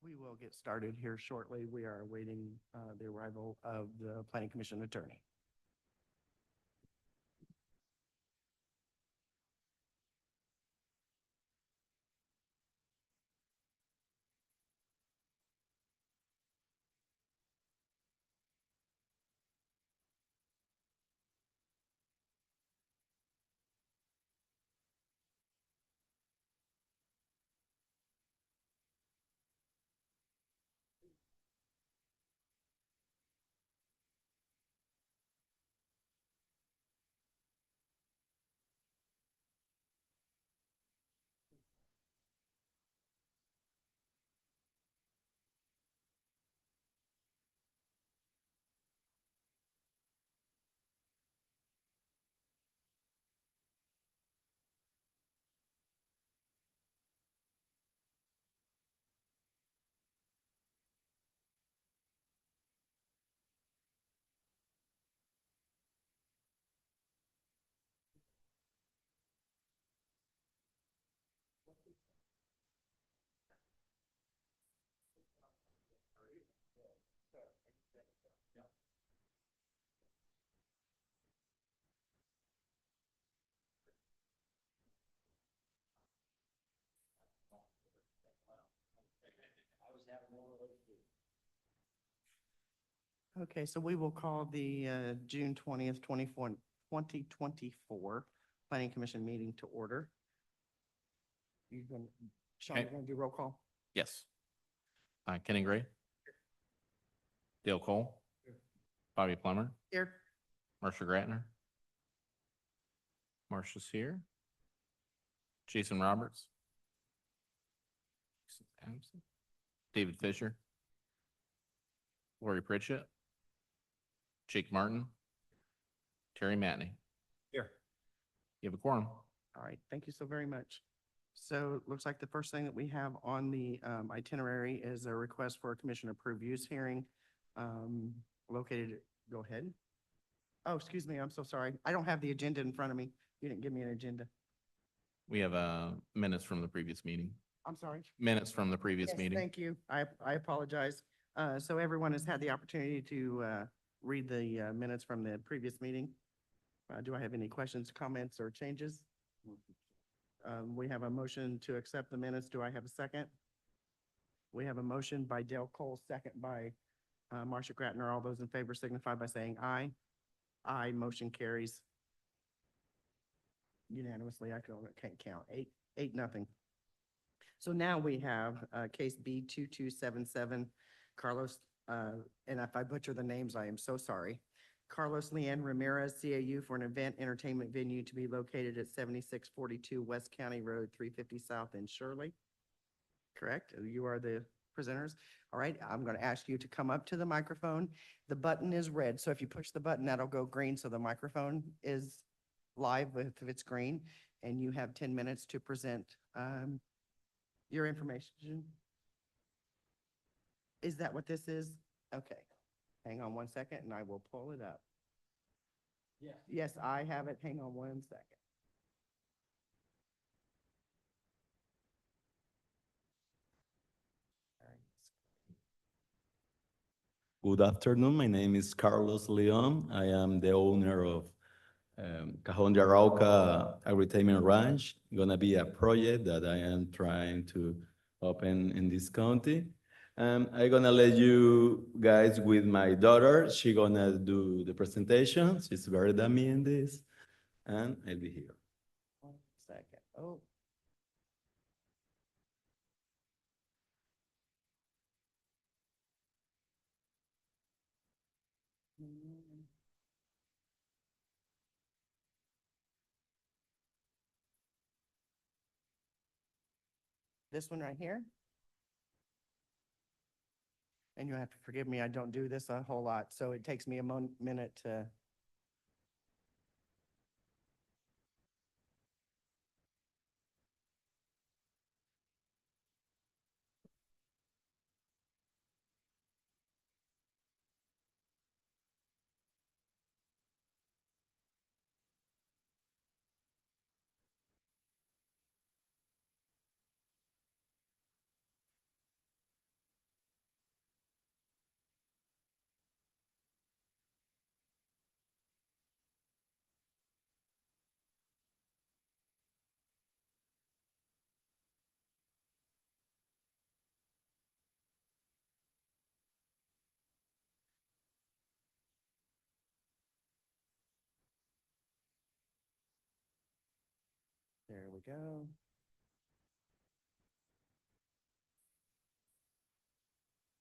We will get started here shortly. We are awaiting the arrival of the Planning Commission attorney. Okay, so we will call the June 20th, 2024 Planning Commission meeting to order. Sean, you're Okay. going to do roll call? Yes. Kenny Gray. Dale Cole. Bobby Plummer. Here. Marcia Gratner. Marcia's here. Jason Roberts. Absent. David Fisher. Lori Pritchett. Jake Martin. Terry Matney. Here. You have a quorum. All right, thank you so very much. So it looks like the first thing that we have on the itinerary is a request for a commission approved use hearing located, go ahead. Oh, excuse me, I'm so sorry. I don't have the agenda in front of me. You didn't give me an agenda. We have minutes from the previous meeting. I'm sorry. Minutes from the previous Yes, meeting. thank you. I apologize. So everyone has had the opportunity to read the minutes from the previous meeting. Do I have any questions, comments, or changes? We have a motion to accept the minutes. Do I have a second? We have a motion by Dale Cole, second by Marcia Gratner. All those in favor signify by saying aye. Aye, motion carries unanimously. I can't count. 8-0. So now we have case B 2277, Carlos, and if I butcher the names, I am so sorry. Carlos Leanne Ramirez, CAU, for an event entertainment venue to be located at 7642 West County Road, 350 South in Shirley. Correct? You are the presenters. All right, I'm going to ask you to come up to the microphone. The button is red, so if you push the button, that'll go green, so the microphone is live if it's green, and you have 10 minutes to present your information. Is that what this is? Okay. Hang on 1 second and I will pull it up. Yeah. Yes, I have it. Hang on 1 second. All right. Good afternoon. My name is Carlos Leon. I am the owner of Cajon de Arauca Agritarian Ranch. Gonna be a project that I am trying to open in this county. I'm gonna let you guys with my daughter. She gonna do the presentation. She's better than me in this, and I'll be here. 1 second. Oh. This one right here. And you have to forgive me, I don't do this a whole lot, so it takes me a minute to. go.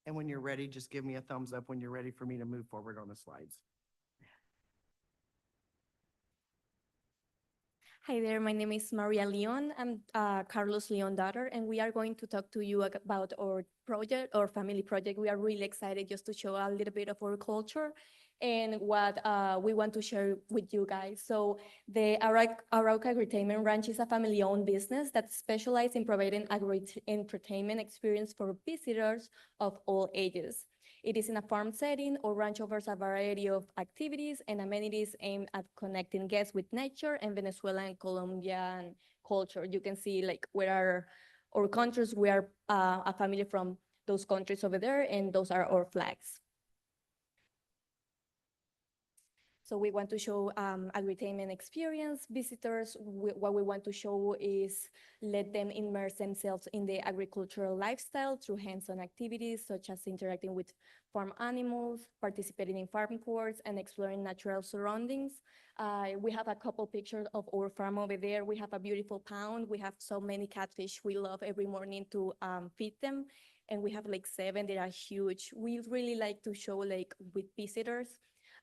And when you're ready, just give me a thumbs up when you're ready for me to move forward on the slides. Hi there, my name is Maria Leon. I'm Carlos Leon daughter, and we are going to talk to you about our project, our family project. We are really excited just to show a little bit of our culture and what we want to share with you guys. So the Arauca Agri-Entertainment Ranch is a family-owned business that specializes in providing agri-entertainment experience for visitors of all ages. It is in a farm setting. Our ranch offers a variety of activities and amenities aimed at connecting guests with nature and Venezuelan and Colombian culture. You can see like where are our countries, we are a family from those countries over there, and those are our flags. So we want to show agri-entertainment experience visitors. What we want to show is let them immerse themselves in the agricultural lifestyle through hands-on activities such as interacting with farm animals, participating in farm courts, and exploring natural surroundings. We have a couple pictures of our farm over there. We have a beautiful pond. We have so many catfish. We love every morning to feed them. And we have like 7 that are huge. We really like to show like with visitors.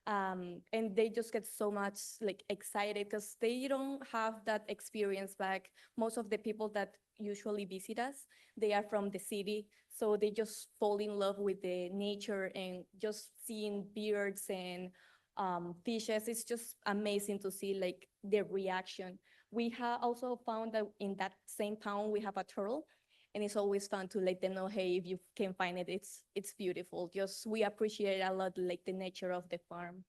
And they just get so much like excited because they don't have that experience back. Most of the people that usually visit us, they are from the city. So they just fall in love with the nature and just seeing birds and fishes. It's just amazing to see like their reaction. We have also found that in that same town, we have a turtle. And it's always fun to let them know, hey, if you can find it, it's beautiful. Just we appreciate a lot like the nature of the farm.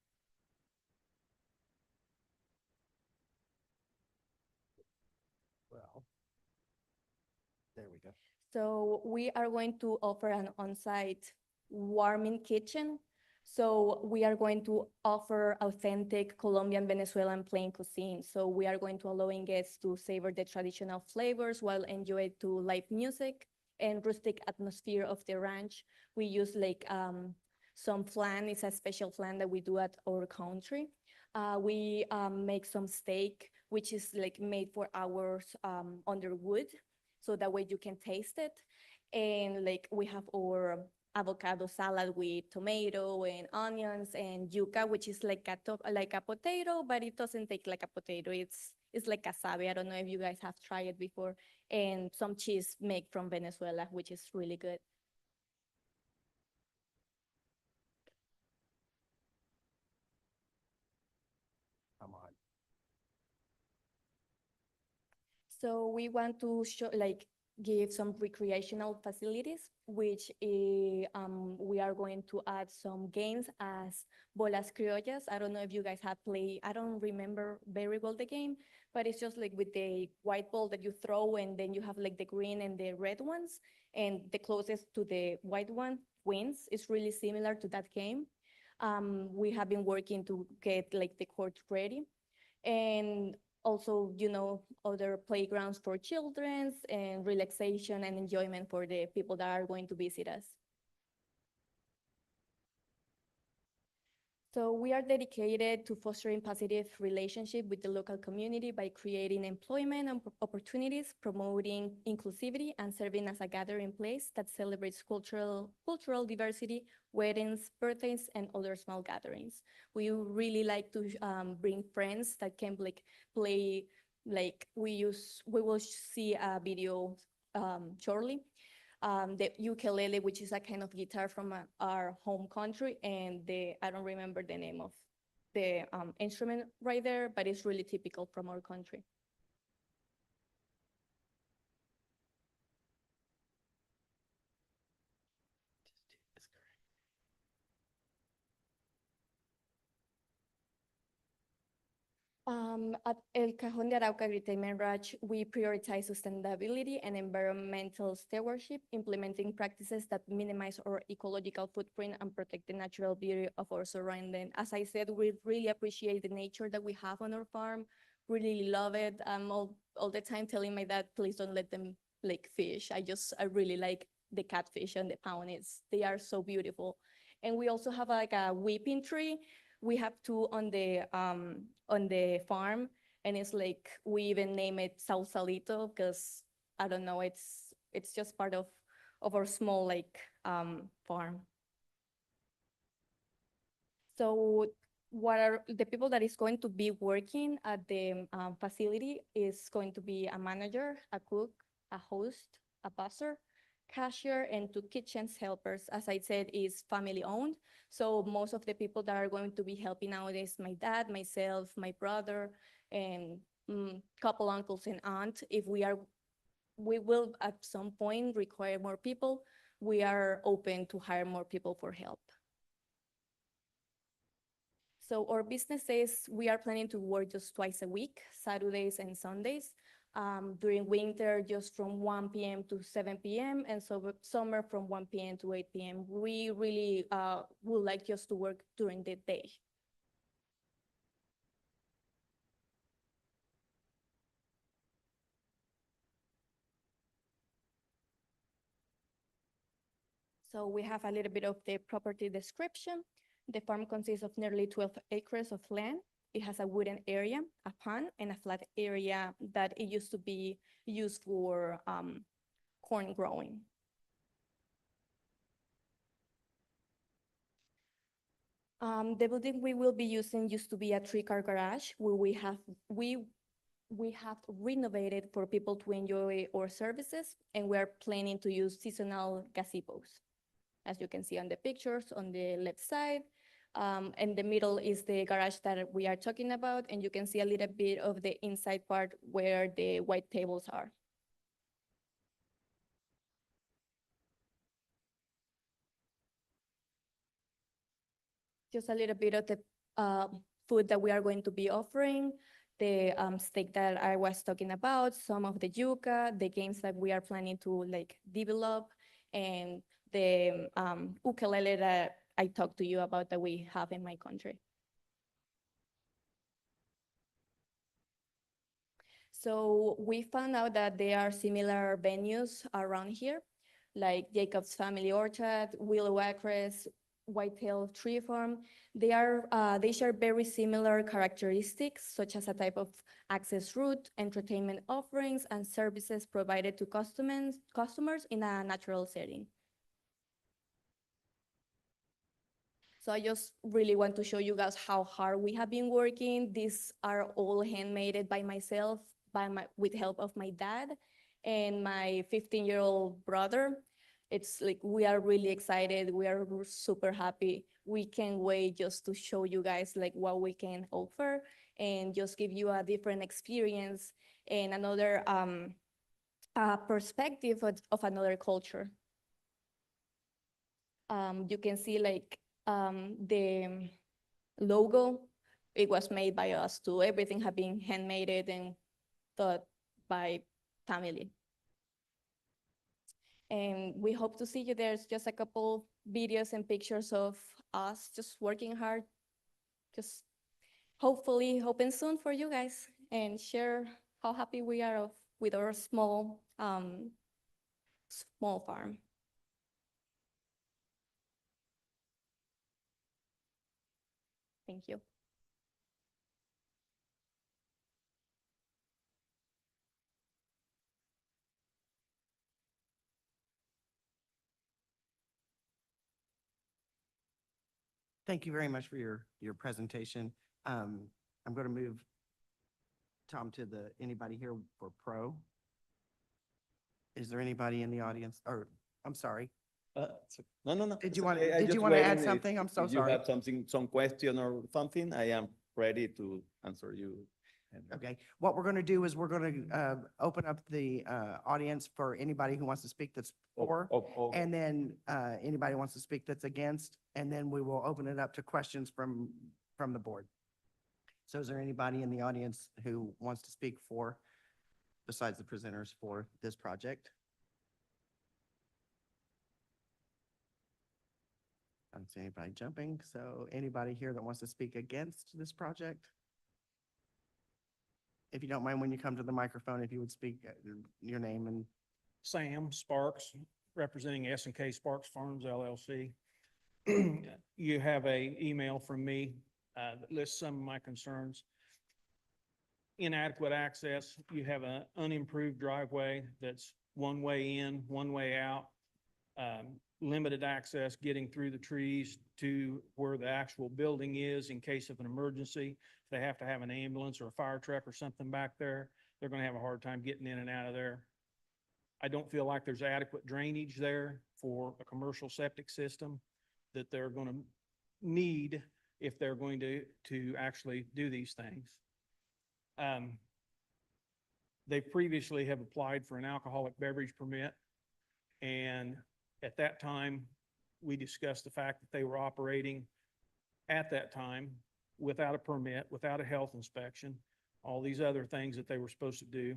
Well, there we go. So we are going to offer an on-site warming kitchen. So we are going to offer authentic Colombian Venezuelan plain cuisine. So we are going to allowing guests to savor the traditional flavors while enjoy to live music and rustic atmosphere of the ranch. We use like some flan. It's a special flan that we do at our country. We make some steak, which is like made for hours under wood, so that way you can taste it. And like we have our avocado salad with tomato and onions and yuca, which is like like a potato, but it doesn't taste like a potato. It's like casabe. I don't know if you guys have tried it before. And some cheese made from Venezuela, which is really good. Come on. So we want to show, like, give some recreational facilities, which we are going to add some games as bolas criollas. I don't know if you guys have played, I don't remember very well the game, but it's just like with the white ball that you throw and then you have like the green and the red ones, and the closest to the white one wins. It's really similar to that game. We have been working to get like the court ready. And also, you know, other playgrounds for children and relaxation and enjoyment for the people that are going to visit us. So we are dedicated to fostering positive relationship with the local community by creating employment and opportunities, promoting inclusivity, and serving as a gathering place that celebrates cultural diversity, weddings, birthdays, and other small gatherings. We really like to bring friends that can like play, like we will see a video shortly. The ukulele, which is a kind of guitar from our home country, and I don't remember the name of the instrument right there, but it's really typical from our country. At El Cajón de Arauca Agri-Entertainment Ranch, we prioritize sustainability and environmental stewardship, implementing practices that minimize our ecological footprint and protect the natural beauty of our surrounding. As I said, we really appreciate the nature that we have on our farm, really love it. I'm all the time telling my dad, please don't let them like fish. I really like the catfish and the pounds. They are so beautiful. And we also have like a weeping tree. We have two on the farm. And it's like, we even name it Sausalito because, I don't know, it's just part of our small like farm. So what are the people that is going to be working at the facility is going to be a manager, a cook, a host, a busser, cashier, and 2 kitchens helpers. As I said, is family owned. So most of the people that are going to be helping out is my dad, myself, my brother, and couple uncles and aunt. If we will at some point require more people, we are open to hire more people for help. So our business says we are planning to work just twice a week, Saturdays and Sundays. During winter, just from 1 p.m. to 7 p.m. and so summer from 1 p.m. to 8 p.m. We really would like just to work during the day. So we have a little bit of the property description. The farm consists of nearly 12 acres of land. It has a wooden area, a pond, and a flat area that it used to be used for corn growing. The building we will be using used to be a 3-car garage where we have renovated for people to enjoy our services, and we are planning to use seasonal gazebos. As you can see on the pictures on the left side, and the middle is the garage that we are talking about, and you can see a little bit of the inside part where the white tables are. Just a little bit of the food that we are going to be offering, the steak that I was talking about, some of the yuca, the games that we are planning to like develop, and the ukulele that I talked to you about that we have in my country. So we found out that there are similar venues around here, like Jacob's Family Orchard, Willow Acres, Whitetail Tree Farm. They share very similar characteristics, such as a type of access route, entertainment offerings, and services provided to customers in a natural setting. So I just really want to show you guys how hard we have been working. These are all handmade by myself, with help of my dad and my 15-year-old brother. It's like, we are really excited. We are super happy. We can't wait just to show you guys like what we can offer and just give you a different experience and another perspective of another culture. You can see like the logo, it was made by us too. Everything had been handmade and thought by family. And we hope to see you. There's just a couple videos and pictures of us just working hard, just hopefully hoping soon for you guys and share how happy we are with our small farm. Thank you. Thank you very much for your presentation. I'm going to move, Tom, to anybody here for pro? Is there anybody in the audience? Or, I'm sorry. No. Did it's you want, okay. I did just you want to waiting add if- something? I'm so If you sorry. have some question or something, I am ready to answer you. Okay, what we're going to do is we're going to open up the audience for anybody who wants to speak that's for, and then anybody who wants to speak that's against, and then we will open it up to questions from the board. So is there anybody in the audience who wants to speak for, besides the presenters, for this project? I don't see anybody jumping, so anybody here that wants to speak against this project? If you don't mind, when you come to the microphone, if you would speak your name and. Sam Sparks, representing S&K Sparks Farms LLC. You have a email from me that lists some of my concerns. inadequate access. You have an unimproved driveway that's one way in, one way out. Limited access getting through the trees to where the actual building is in case of an emergency. If they have to have an ambulance or a fire truck or something back there, they're gonna have a hard time getting in and out of there. I don't feel like there's adequate drainage there for a commercial septic system that they're gonna need if they're going to actually do these things. They previously have applied for an alcoholic beverage permit. And at that time, we discussed the fact that they were operating at that time without a permit, without a health inspection, all these other things that they were supposed to do.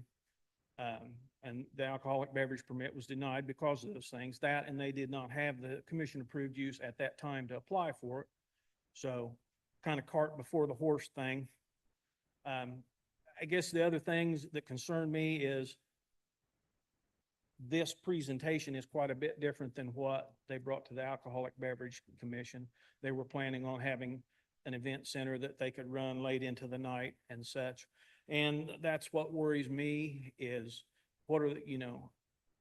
And the alcoholic beverage permit was denied because of those things. That, and they did not have the commission-approved use at that time to apply for it. So kind of cart before the horse thing. I guess the other things that concern me is this presentation is quite a bit different than what they brought to the Alcoholic Beverage Commission. They were planning on having an event center that they could run late into the night and such. And that's what worries me is what are,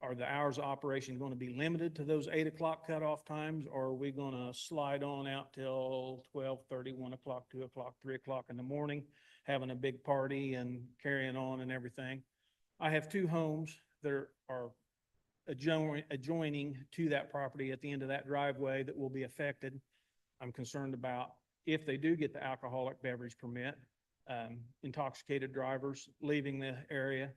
are the hours of operation going to be limited to those 8 o'clock cutoff times? Or are we going to slide on out till 12:30, 1 o'clock, 2 o'clock, 3 o'clock in the morning, having a big party and carrying on and everything? I have 2 homes that are adjoining to that property at the end of that driveway that will be affected. I'm concerned about if they do get the alcoholic beverage permit, intoxicated drivers leaving the area.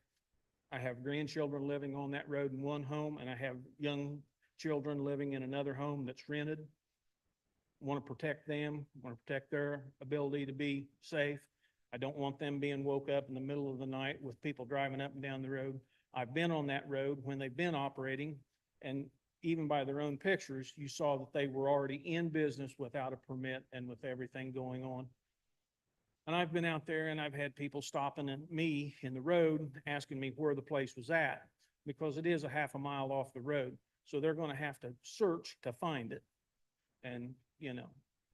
I have grandchildren living on that road in one home, and I have young children living in another home that's rented. Want to protect them, want to protect their ability to be safe. I don't want them being woke up in the middle of the night with people driving up and down the road. I've been on that road when they've been operating, and even by their own pictures, you saw that they were already in business without a permit and with everything going on. And I've been out there and I've had people stopping at me in the road, asking me where the place was at, because it is a half a mile off the road. So they're going to have to search to find it. And,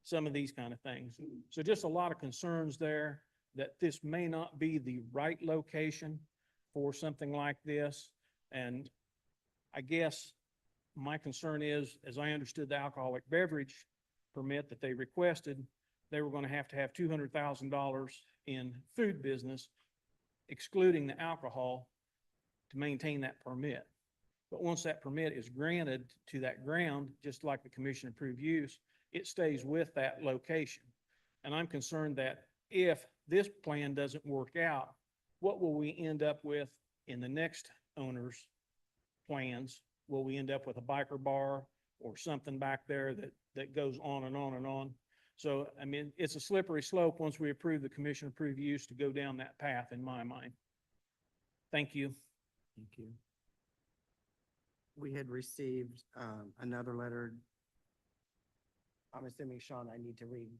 some of these kind of things. So just a lot of concerns there that this may not be the right location for something like this. And I guess my concern is, as I understood the alcoholic beverage permit that they requested, they were going to have $200,000 in food business, excluding the alcohol, to maintain that permit. But once that permit is granted to that ground, just like the commission approved use, it stays with that location. And I'm concerned that if this plan doesn't work out, what will we end up with in the next owner's plans? Will we end up with a biker bar or something back there that goes on and on and on? So, it's a slippery slope once we approve the commission approved use to go down that path in my mind. Thank you. Thank you. We had received another letter. I'm assuming, Sean, I need to read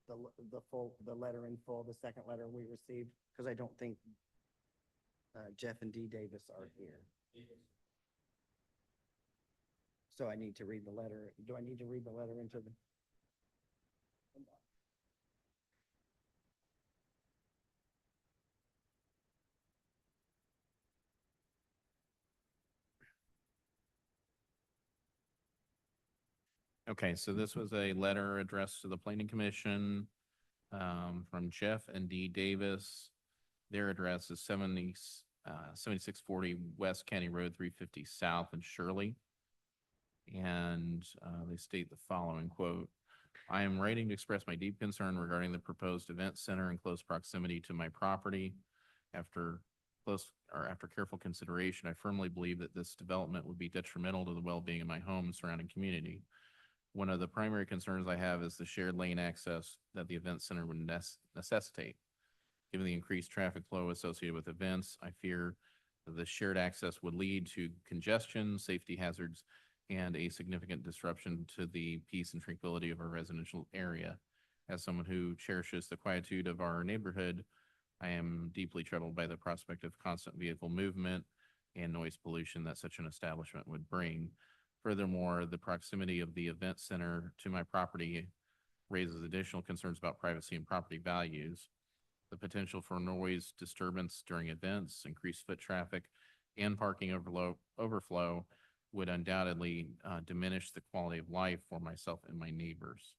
the letter in full, the second letter we received, because I don't think Jeff and Dee Davis are here. So I need to read the letter. Do I need to read the letter into the? Okay, so this was a letter addressed to the Planning Commission from Jeff and Dee Davis. Their address is 7640 West County Road 350 South in Shirley. And they state the following quote: "I am writing to express my deep concern regarding the proposed event center in close proximity to my property. After careful consideration, I firmly believe that this development would be detrimental to the well-being of my home and surrounding community. One of the primary concerns I have is the shared lane access that the event center would necessitate. Given the increased traffic flow associated with events, I fear that the shared access would lead to congestion, safety hazards, and a significant disruption to the peace and tranquility of our residential area. As someone who cherishes the quietude of our neighborhood, I am deeply troubled by the prospect of constant vehicle movement and noise pollution that such an establishment would bring. Furthermore, the proximity of the event center to my property raises additional concerns about privacy and property values. The potential for noise disturbance during events, increased foot traffic, and parking overflow would undoubtedly diminish the quality of life for myself and my neighbors.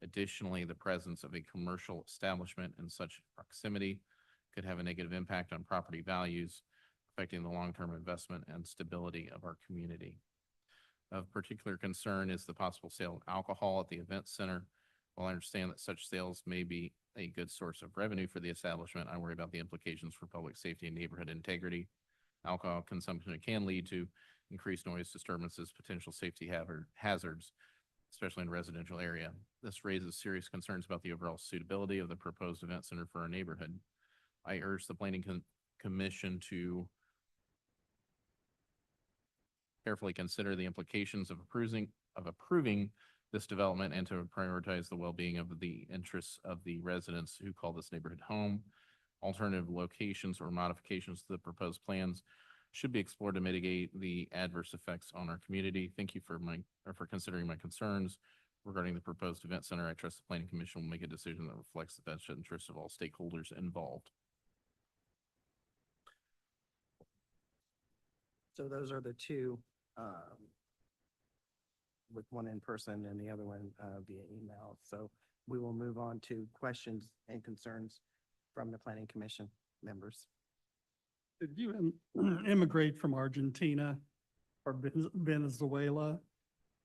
Additionally, the presence of a commercial establishment in such proximity could have a negative impact on property values, affecting the long-term investment and stability of our community. Of particular concern is the possible sale of alcohol at the event center. While I understand that such sales may be a good source of revenue for the establishment, I worry about the implications for public safety and neighborhood integrity. Alcohol consumption can lead to increased noise disturbances, potential safety hazards, especially in a residential area. This raises serious concerns about the overall suitability of the proposed event center for our neighborhood. I urge the planning commission to carefully consider the implications of approving this development and to prioritize the well-being of the interests of the residents who call this neighborhood home. Alternative locations or modifications to the proposed plans should be explored to mitigate the adverse effects on our community. Thank you for considering my concerns regarding the proposed event center. I trust the planning commission will make a decision that reflects the best interests of all stakeholders involved. So those are the two, with one in person and the other one via email. So we will move on to questions and concerns from the planning commission members. Did you immigrate from Argentina or Venezuela?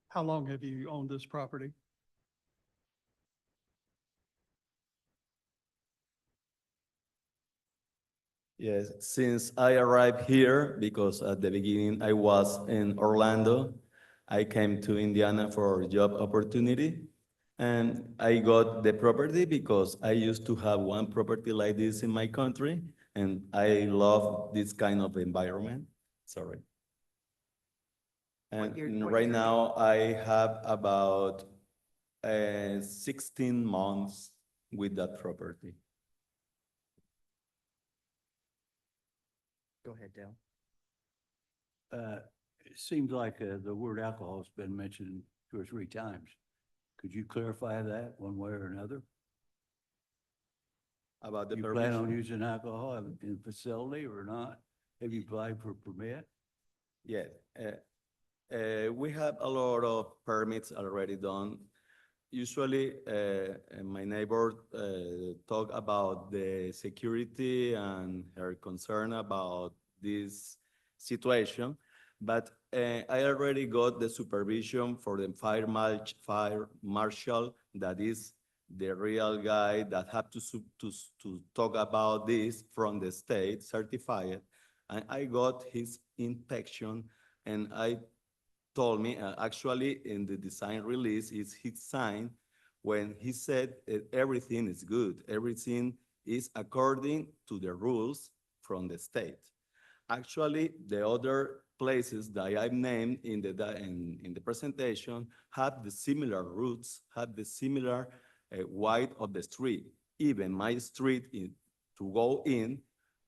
How long have you owned this property? Yes, since I arrived here, because at the beginning I was in Orlando, I came to Indiana for a job opportunity. And I got the property because I used to have one property like this in my country, and I love this kind of environment. Sorry. What year- And what right year- now I have about 16 months with that property. Go ahead, Dale. It seems like the word alcohol has been mentioned 2 or 3 times. Could you clarify that one way or another? About the You plan on permission? using alcohol in the facility or not? Have you applied for a permit? Yeah, we have a lot of permits already done. Usually, my neighbor talk about the security and her concern about this situation. But I already got the supervision for the fire marshal, that is the real guy that have to talk about this from the state, certified. And I got his inspection, and I told me, actually in the design release is his sign when he said everything is good, everything is according to the rules from the state. Actually, the other places that I've named in the presentation have the similar routes, have the similar width of the street. Even my street to go in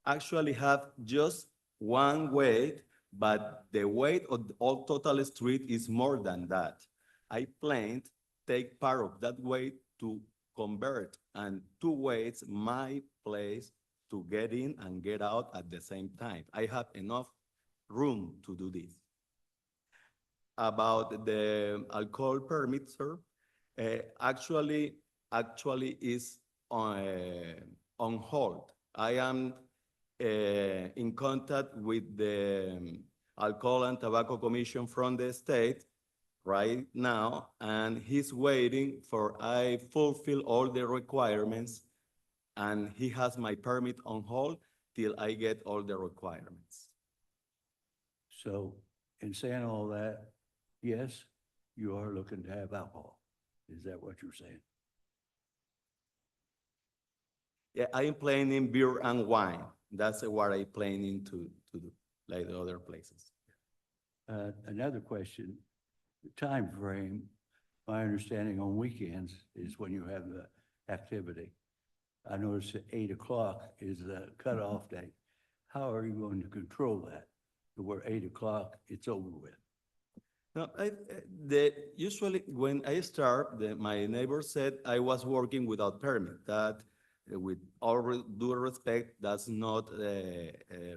actually have just one way, but the weight of the all total street is more than that. I plan to take part of that weight to convert and 2 ways my place to get in and get out at the same time. I have enough room to do this. About the alcohol permit, sir, actually is on hold. I am in contact with the Alcohol and Tobacco Commission from the state right now, and he's waiting for I fulfill all the requirements, and he has my permit on hold till I get all the requirements. So in saying all that, yes, you are looking to have alcohol. Is that what you're saying? Yeah, I am planning beer and wine. That's what I planning to do, like the other places. Another question, the time frame. My understanding on weekends is when you have the activity. I noticed that 8 o'clock is the cutoff date. How are you going to control that? To where 8 o'clock, it's over with? No, usually when I start, my neighbor said I was working without permit, that with all due respect, that's not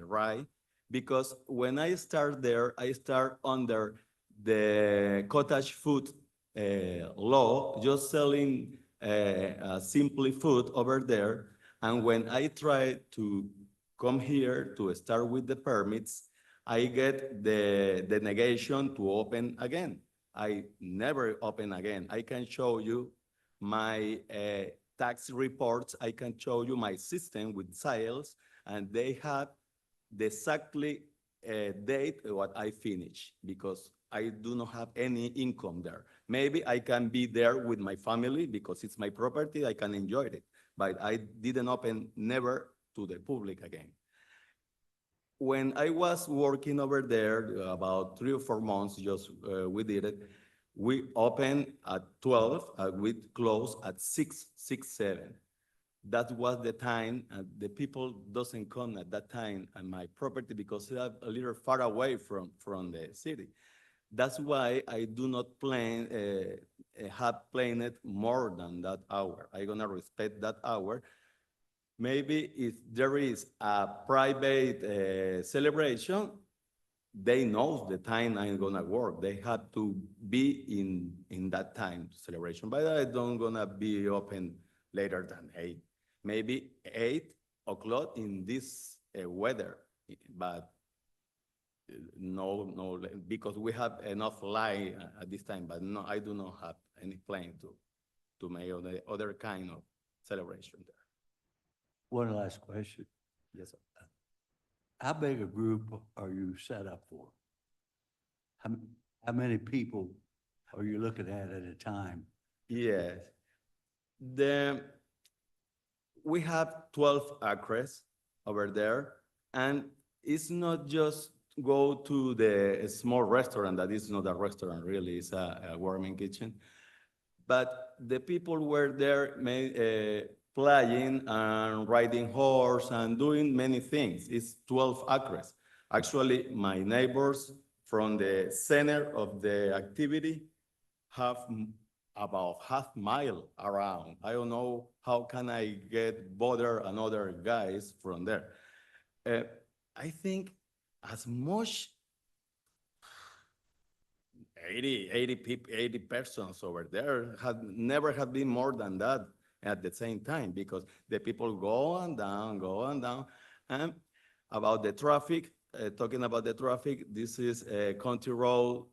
right. Because when I start there, I start under the cottage food law, just selling simply food over there. And when I try to come here to start with the permits, I get the negation to open again. I never open again. I can show you my tax reports. I can show you my system with sales, and they have the exactly date what I finish, because I do not have any income there. Maybe I can be there with my family because it's my property, I can enjoy it, but I didn't open never to the public again. When I was working over there, about 3 or 4 months, just we did it. We opened at 12, we closed at 6, 7. That was the time, the people doesn't come at that time at my property because they are a little far away from the city. That's why I do not plan, have planned more than that hour. I'm gonna respect that hour. Maybe if there is a private celebration, they know the time I'm gonna work. They have to be in that time celebration, but I don't gonna be open later than 8. Maybe 8 o'clock in this weather, but no, because we have enough light at this time, but no, I do not have any plan to make other kind of celebration there. One last question. Yes, sir. How big a group are you set up for? How many people are you looking at a time? Yes. We have 12 acres over there, and it's not just go to the small restaurant, that is not a restaurant really, it's a warming kitchen. But the people were there playing and riding horse and doing many things. It's 12 acres. Actually, my neighbors from the center of the activity have about half-mile around. I don't know how can I get bother another guys from there. I think as much 80 people, 80 persons over there never have been more than that at the same time, because the people go and down. And about the traffic, talking about the traffic, this is a country road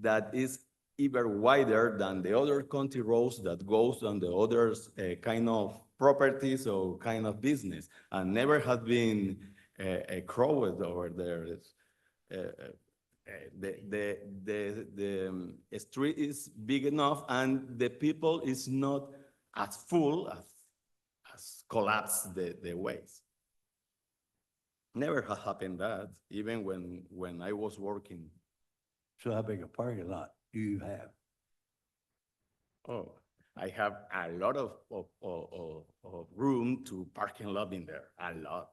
that is even wider than the other country roads that goes on the others kind of properties or kind of business, and never had been crowded over there. The street is big enough, and the people is not as full as collapse the ways. Never has happened that, even when I was working. So how big a parking lot do you have? Oh, I have a lot of room to parking lot in there, a lot.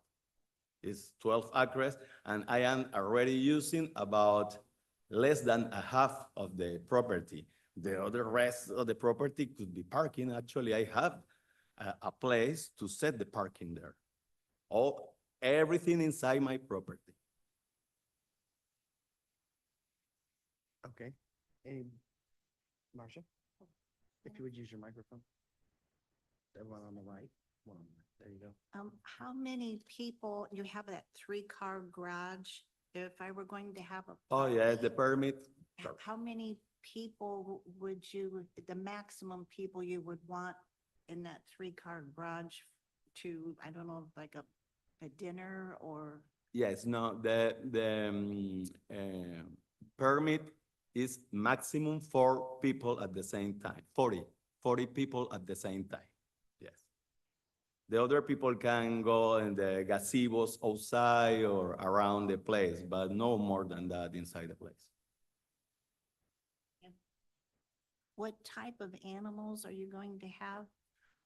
It's 12 acres, and I am already using about less than a half of the property. The other rest of the property could be parking. Actually, I have a place to set the parking there. Everything inside my property. Okay. Any, Marcia? If you would use your microphone. The one on the right, one on the right. There you go. How many people, you have that 3-car garage? If I were going to have a. Oh, yeah, the party, permit. How many people would you, the maximum people you would want in that 3-car garage to, I don't know, like a dinner or? Yes, no, the permit is maximum 4 people at the same time, 40 people at the same time, yes. The other people can go in the gazebos outside or around the place, but no more than that inside the place. What type of animals are you going to have?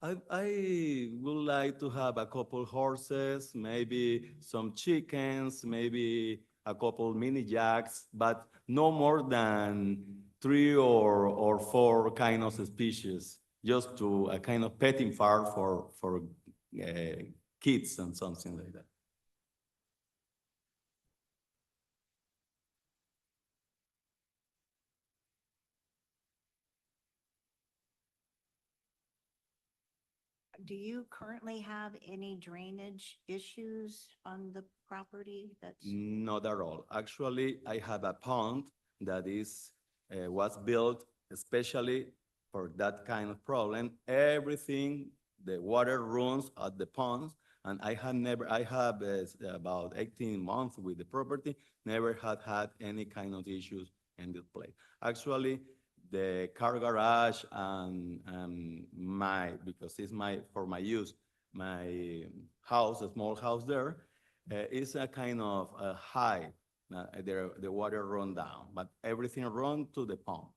I would like to have a couple horses, maybe some chickens, maybe a couple mini jacks, but no more than 3 or 4 kind of species. just to a kind of petting farm for kids and something like that. Do you currently have any drainage issues on the property that's? Not at all. Actually, I have a pond that was built especially for that kind of problem. Everything, the water runs at the ponds, and I have about 18 months with the property, never had any kind of issues in this place. Actually, the car garage and because it's for my use, my house, a small house there, is a kind of high. The water run down, but everything run to the pond.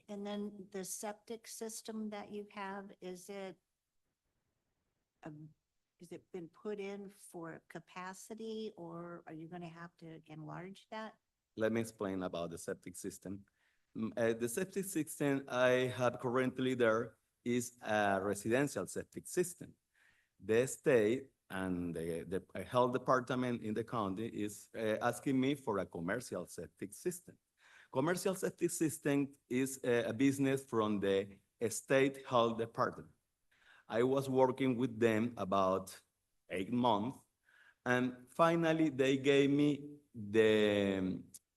And then the septic system that you have, is it been put in for capacity, or are you going to have to enlarge that? Let me explain about the septic system. The septic system I have currently there is a residential septic system. The state and the health department in the county is asking me for a commercial septic system. Commercial septic system is a business from the state health department. I was working with them about 8 months, and finally they gave me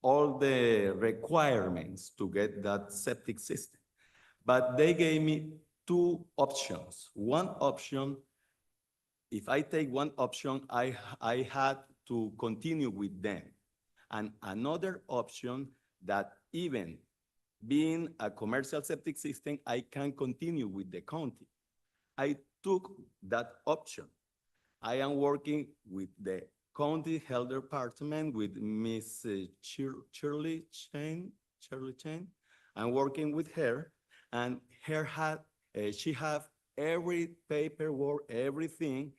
all the requirements to get that septic system. But they gave me 2 options. One option, if I take one option, I had to continue with them. And another option that even being a commercial septic system, I can continue with the county. I took that option. I am working with the county health department with Miss Shirley Chen. I'm working with her, and she have every paperwork, everything.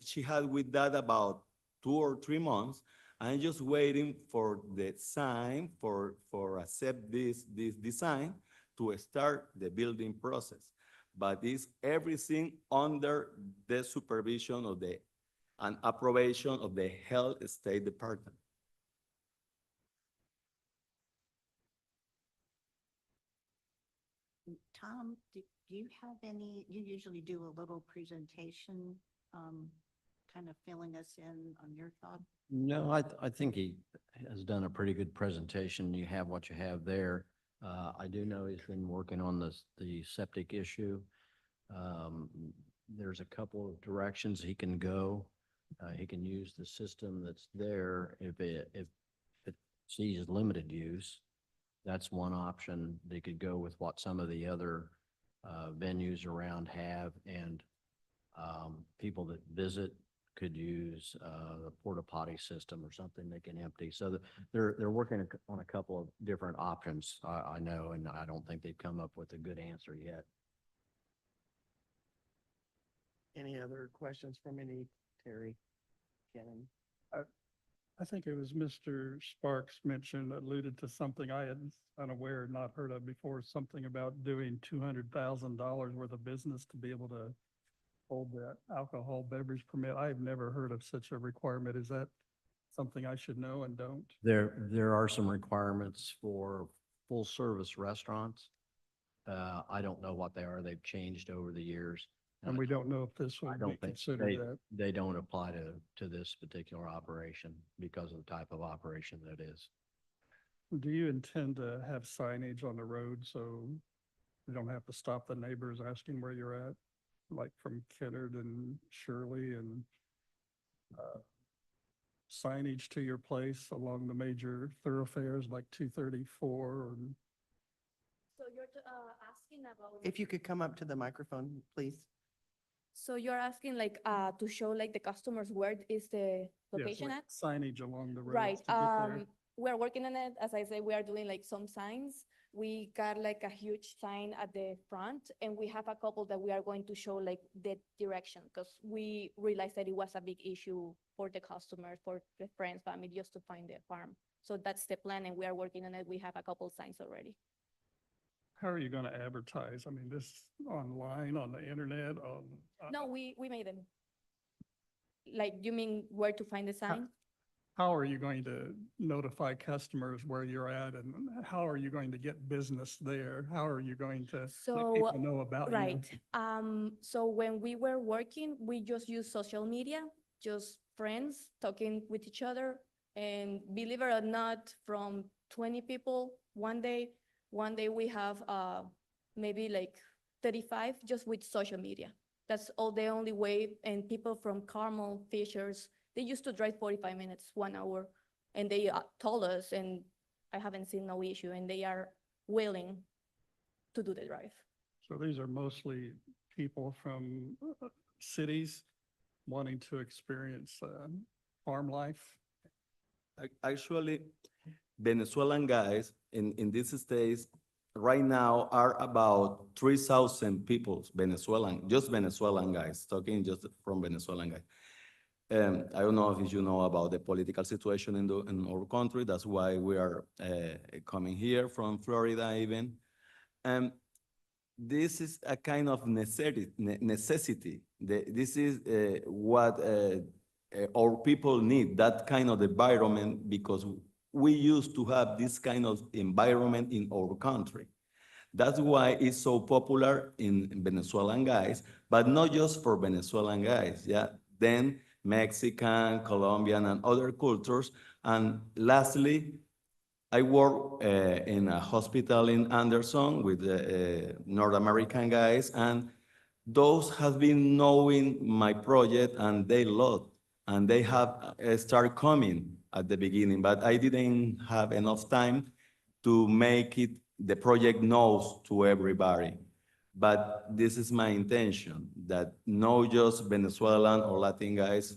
She had with that about 2 or 3 months. I'm just waiting for the sign for accept this design to start the building process. But it's everything under the supervision of and approbation of the Health State Department. Tom, do you have any, you usually do a little presentation, kind of filling us in on your thoughts? No, I think he has done a pretty good presentation. You have what you have there. I do know he's been working on the septic issue. There's a couple of directions he can go. He can use the system that's there if it sees limited use. That's one option. They could go with what some of the other venues around have, and people that visit could use the porta potty system or something they can empty. So they're working on a couple of different options, I know, and I don't think they've come up with a good answer yet. Any other questions from Terry, Kennan? I think it was Mr. Sparks alluded to something I had unaware, not heard of before, something about doing $200,000 worth of business to be able to hold that alcohol beverage permit. I've never heard of such a requirement. Is that something I should know and don't? There are some requirements for full-service restaurants. I don't know what they are. They've changed over the years. And we don't know if this I would be don't think considered that. they don't apply to this particular operation because of the type of operation that it is. Do you intend to have signage on the road so you don't have to stop the neighbors asking where you're at? Like from Kennard and Shirley, and signage to your place along the major thoroughfares like 234 and So you're asking about. If you could come up to the microphone, please. So you're asking like, to show like the customers where is the yes, location like at? signage along the road. Right, we're working on it. As I say, we are doing like some signs. We got like a huge sign at the front, and we have a couple that we are going to show like the direction, because we realized that it was a big issue for the customers, for the friends, family, just to find the farm. So that's the plan, and we are working on it. We have a couple signs already. how are you going to advertise? I mean, this online, on the internet, on? No, we made them. Like, you mean where to find the sign? How are you going to notify customers where you're at, and how are you going to get business there? How are you going to let So, people know about you? right. So when we were working, we just used social media, just friends talking with each other. And believe it or not, from 20 people one day we have maybe like 35 just with social media. That's all the only way. And people from Carmel, Fishers, they used to drive 45 minutes, 1 hour, and they told us, and I haven't seen no issue, and they are willing to do the drive. So these are mostly people from cities wanting to experience farm life. Actually, Venezuelan guys in these states right now are about 3,000 people, just Venezuelan guys, talking just from Venezuelan guys. I don't know if you know about the political situation in our country. That's why we are coming here from Florida even. This is a kind of necessity. This is what our people need, that kind of environment, because we used to have this kind of environment in our country. That's why it's so popular in Venezuelan guys, but not just for Venezuelan guys, yeah? Then Mexican, Colombian, and other cultures. And lastly, I work in a hospital in Anderson with North American guys, and those have been knowing my project and they love, and they have started coming at the beginning, but I didn't have enough time to make it, the project knows to everybody. But this is my intention, that not just Venezuelan or Latin guys,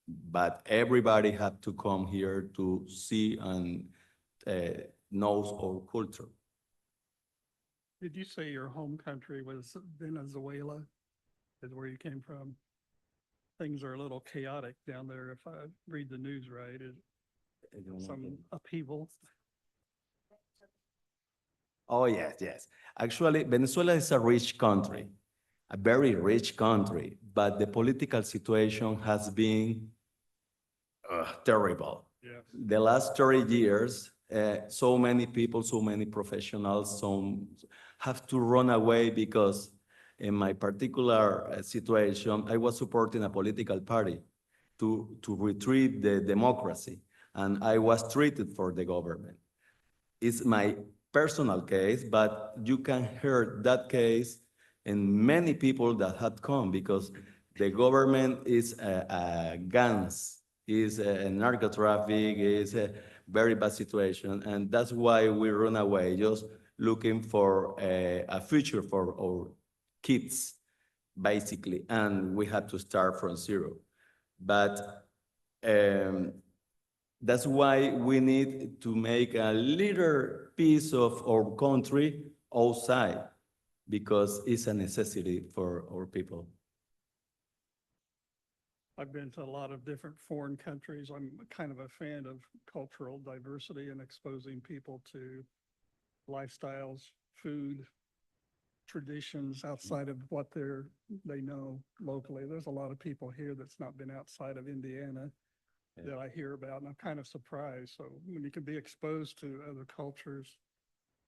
but everybody have to come here to see and knows our culture. Did you say your home country was Venezuela? Is where you came from? Things are a little chaotic down there. If I read the news right, some upheaval. Oh, yes, yes. Actually, Venezuela is a rich country, a very rich country, but the political situation has been terrible. Yeah. The last 30 years, so many people, so many professionals, some have to run away because in my particular situation, I was supporting a political party to retrieve the democracy, and I was treated for the government. It's my personal case, but you can hear that case in many people that had come because the government is guns, is narco traffic, is a very bad situation, and that's why we run away, just looking for a future for our kids, basically, and we had to start from zero. But that's why we need to make a little piece of our country outside, because it's a necessity for our people. I've been to a lot of different foreign countries. I'm kind of a fan of cultural diversity and exposing people to lifestyles, food, traditions outside of what they know locally. There's a lot of people here that's not been outside of Indiana that I hear about, and I'm kind of surprised. So when you can be exposed to other cultures,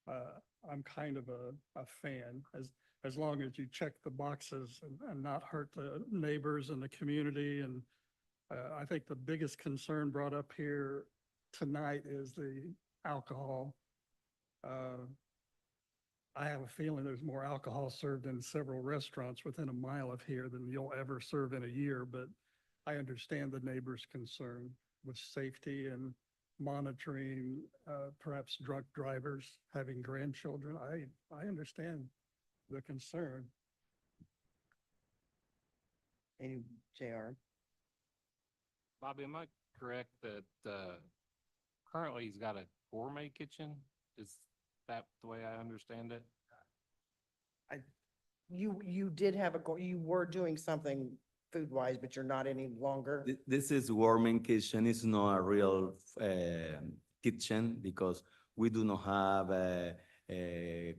I'm kind of a fan, as long as you check the boxes and not hurt the neighbors and the community. And I think the biggest concern brought up here tonight is the alcohol. I have a feeling there's more alcohol served in several restaurants within a mile of here than you'll ever serve in a year, but I understand the neighbors' concern with safety and monitoring, perhaps drunk drivers having grandchildren. I understand the concern. Any, JR? Bobby, am I correct that currently he's got a gourmet kitchen? Is that the way I understand it? You did have you were doing something food-wise, but you're not any longer? This is warming kitchen. It's not a real kitchen because we do not have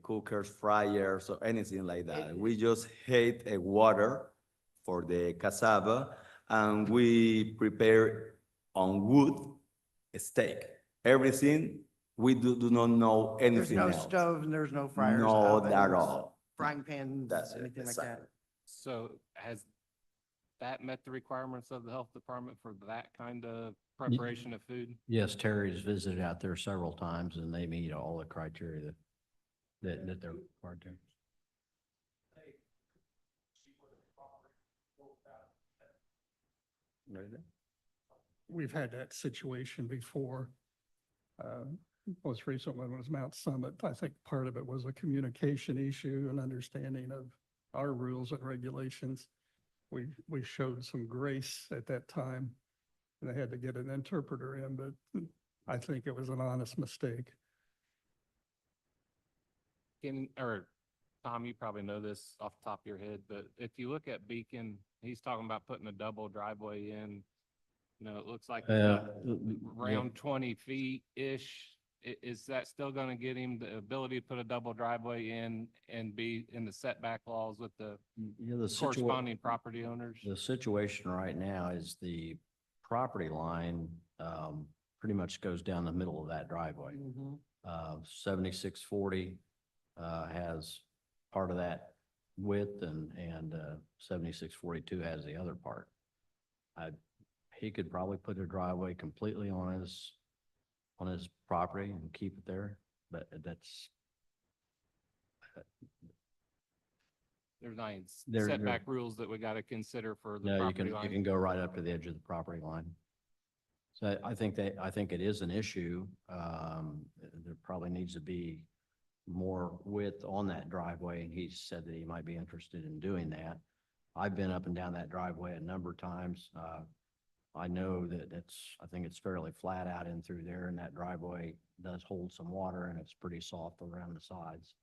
cookers, fryers, or anything like that. We just heat a water for the cassava, and we prepare on wood a steak. Everything, we do not know There's anything no else. stove and there's no fryers, Not at ovens, all. frying pans, That's it, anything like that. exactly. So has that met the requirements of the health department for that kind of preparation of food? Yes, Terry's visited out there several times and they meet all the criteria that they're required to. Right there. We've had that situation before. Most recent one was Mount Summit. I think part of it was a communication issue and understanding of our rules and regulations. We showed some grace at that time, and they had to get an interpreter in, but I think it was an honest mistake. Or Tom, you probably know this off the top of your head, but if you look at Beacon, he's talking about putting a double driveway in. You know, it looks like around 20 feet-ish. Is that still gonna get him the ability to put a double driveway in and be in the setback laws with the Yeah, the corresponding property owners? The situation right now is the property line, pretty much goes down the middle of that driveway. Mhm. 7640, has part of that width and 7642 has the other part. He could probably put a driveway completely on his property and keep it there, but that's, There's not any There- setback rules that we gotta consider for the no, you property can line? go right up to the edge of the property line. So I think it is an issue. There probably needs to be more width on that driveway, and he said that he might be interested in doing that. I've been up and down that driveway a number of times. I know that I think it's fairly flat out in through there, and that driveway does hold some water, and it's pretty soft around the sides.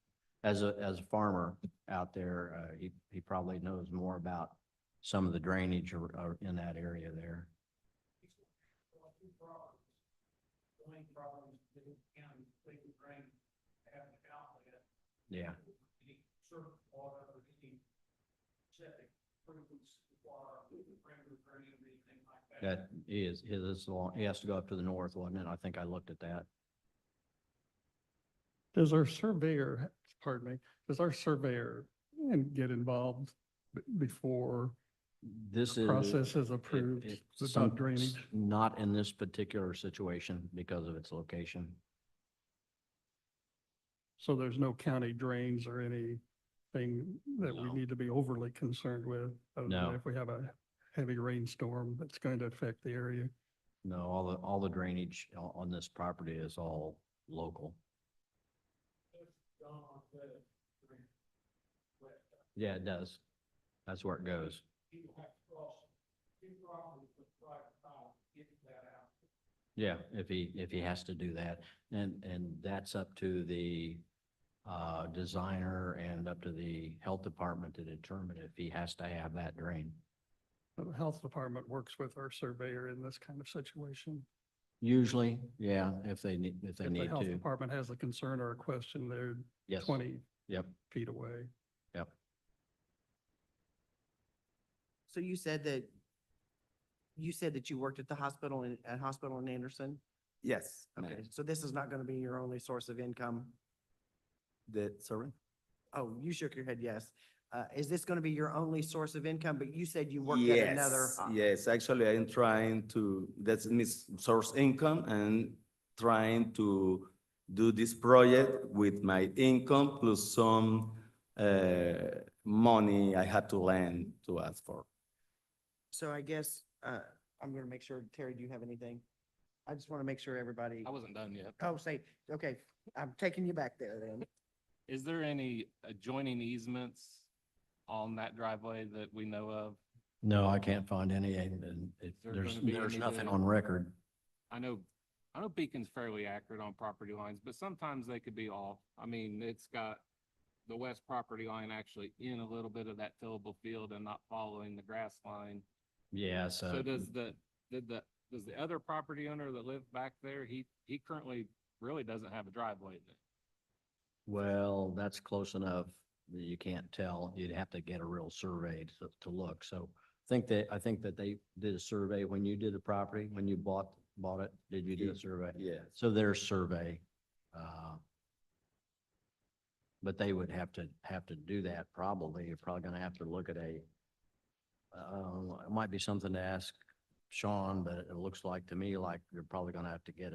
As a farmer out there, he probably knows more about some of the drainage or in that area there. Yeah. That is, he has to go up to the north, wasn't it? I think I looked at that. Does our surveyor, pardon me, does our surveyor get involved before This the is. process is approved it's about drainage? Not in this particular situation because of its location. So there's no county drains or anything that we No. need to be overly concerned with? Other than No. if we have a heavy rainstorm that's going to affect the area? No, all the drainage on this property is all local. Yeah, it does. That's where it goes. Yeah, if he has to do that. And that's up to the designer and up to the health department to determine if he has to have that drain. The health department works with our surveyor in this kind of situation. Usually, yeah, if they need If the health to. department has a concern or a question, they're Yes. 20 Yep, feet away. yep. So you said that you worked at the hospital in Anderson? Yes. Okay, ma'am. so this is not gonna be your only source of income? Sorry? Oh, you shook your head, yes. Is this gonna be your only source of income? But you said you worked at another. Yes, actually, I'm trying to, that's my source income and trying to do this project with my income plus some money I had to lend to ask for. So I guess, I'm gonna make sure, Terry, do you have anything? I just wanna make sure everybody, I wasn't done yet. oh, okay, I'm taking you back there then. Is there any adjoining easements on that driveway that we know of? No, I can't find any, and there there's gonna be any nothing that- on record. I know Beacon's fairly accurate on property lines, but sometimes they could be off. I mean, it's got the west property line actually in a little bit of that tillable field and not following the grass line. Yeah, So does the other property owner that lived back there, he currently really doesn't have a driveway then? Well, that's close enough that you can't tell. You'd have to get a real survey to look. So I think that they did a survey when you did the property, when you bought it. Did you do a survey? Yeah. So their survey, but they would have to do that probably. You're probably gonna have to look at it might be something to ask Sean, but it looks like to me like you're probably gonna have to get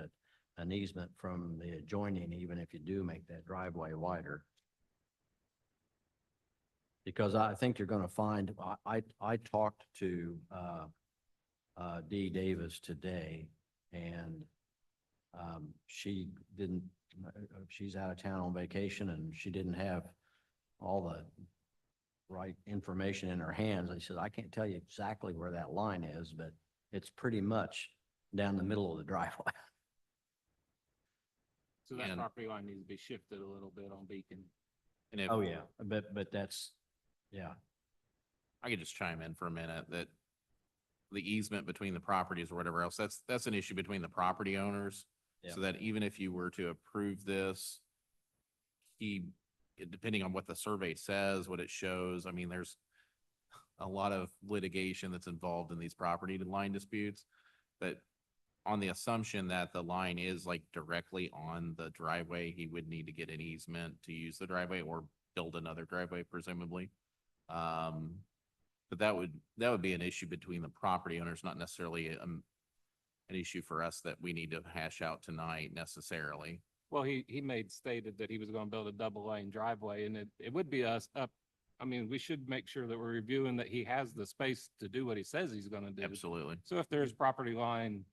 an easement from the adjoining, even if you do make that driveway wider. Because I think you're gonna find, I talked to, Dee Davis today, and, she didn't, she's out of town on vacation, and she didn't have all the right information in her hands. I said, I can't tell you exactly where that line is, but it's pretty much down the middle of the driveway. So that And- property line needs to be shifted a little bit on Beacon. And if Oh, yeah, but that's, yeah. I could just chime in for a minute, that the easement between the properties or whatever else, that's an issue between the property owners. So that even if you were to approve this, depending on what the survey says, what it shows, I mean, there's a lot of litigation that's involved in these property line disputes. But on the assumption that the line is like directly on the driveway, he would need to get an easement to use the driveway or build another driveway presumably. But that would be an issue between the property owners, not necessarily an issue for us that we need to hash out tonight necessarily. Well, he stated that he was gonna build a double lane driveway, and it would be us up. I mean, we should make sure that we're reviewing that he has the space to do what he says he's gonna do. Absolutely. So if there's property line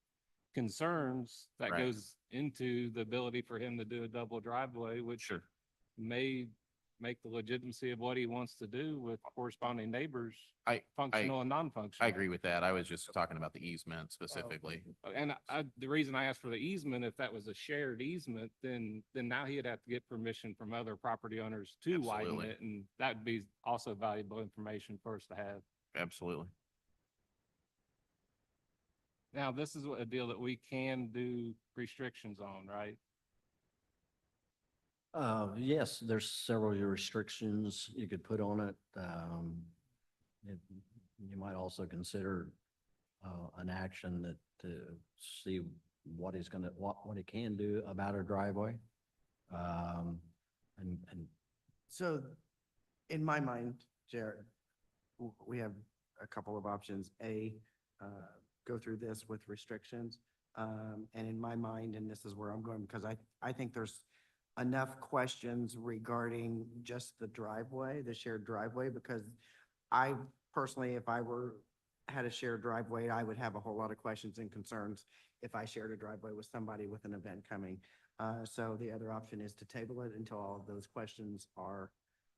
concerns, that Right. goes into the ability for him to do a double driveway, which Sure. may make the legitimacy of what he wants to do with corresponding neighbors I functional and non-functional. I agree with that. I was just talking about the easement specifically. And the reason I asked for the easement, if that was a shared easement, then now he'd have to get permission from other property owners to widen Absolutely. it, and that'd be also valuable information for us to have. Absolutely. Now, this is a deal that we can do restrictions on, right? Yes, there's several restrictions you could put on it. You might also consider, an action that to see what he's gonna, what he can do about a driveway. And So in my mind, Jared, we have a couple of options. Go through this with restrictions. And in my mind, and this is where I'm going, because I think there's enough questions regarding just the driveway, the shared driveway, because I personally, if I had a shared driveway, I would have a whole lot of questions and concerns if I shared a driveway with somebody with an event coming. So the other option is to table it until all of those questions are,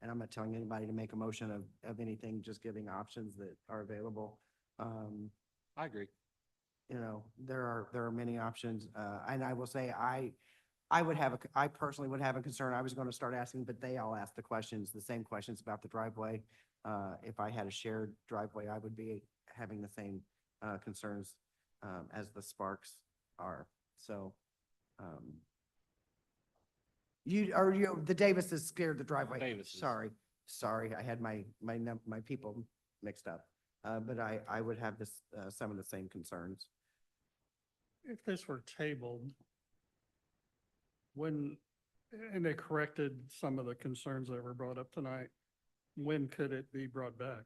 and I'm not telling anybody to make a motion of anything, just giving options that are available. I agree. You know, there are many options, and I will say, I personally would have a concern. I was going to start asking, but they all asked the same questions about the driveway. If I had a shared driveway, I would be having the same, concerns, as the Sparks are. So, the Davises scared the driveway. Davises. Sorry, I had my people mixed up. But I would have some of the same concerns. If this were tabled, and they corrected some of the concerns that were brought up tonight, when could it be brought back?